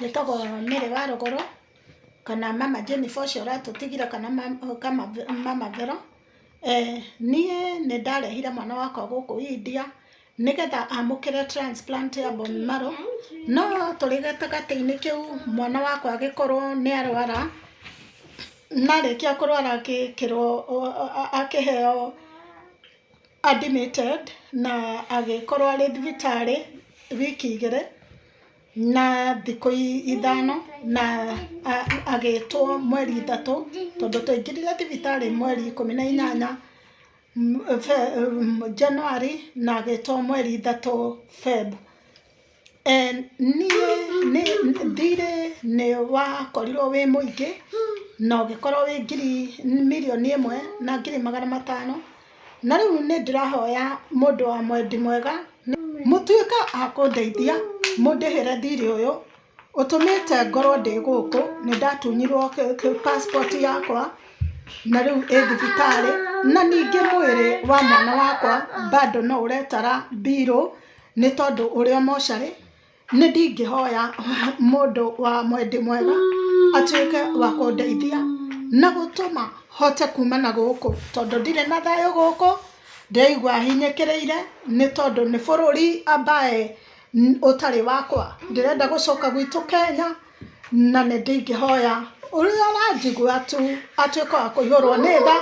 Gĩtagwo Mary wa Rũgũrũ kana mama Jennifer ũcio ũratũtigire kana mama Vero. Niĩ nĩ ndarehire mwana wakwa gũkũ India nĩgetha amũkĩre transplant ya bone marrow, no tũrĩ gatagatĩ-inĩ kĩu mwana wakwa agĩkorwo nĩ arwara, narĩkia kũrwara akĩheo admitted na agĩkorwo arĩ thibitarĩ wiki 2 na thikũ 5 na agĩtwo mweri 3, tondũ twaingĩrire thibitarĩ mweri 18 January na agĩtwo mweri 3 Feb. Thiirĩ nĩ wakorirwo wĩ mũingĩ na ũgĩkorwo wĩ mirioni 1 na ngiri 500, na rĩu nĩ ndĩrahoya mũndũ wa mwendi mwega mũtuĩke a kũndeithia mũndĩhĩre thiirĩ ũyũ. Ũtũmĩte ngorwo ndĩ gũkũ, nĩ ndatunyirwo passport yakwa na rĩu ĩ thibitarĩ, na ningĩ mwĩrĩ wa mwana wakwa bado no ũretara mbirũ nĩ tondũ ũrĩ o mocarĩ. Nĩ ndingĩhoya mũndũ wa mwendi mwega atuĩke wa kũndeithia na gũtũma hote kuma na gũkũ, tondũ ndirĩ na thayũ gũkũ, ndĩraigua hinyĩkĩrĩire nĩ tondũ nĩ bũrũri ambaye ũtarĩ wakwa. Ndĩrenda gũcoka gwitũ Kenya na nĩ ndingĩhoya ũrĩa ũranjigua tu atuĩke wa kũihũrwo nĩ tha.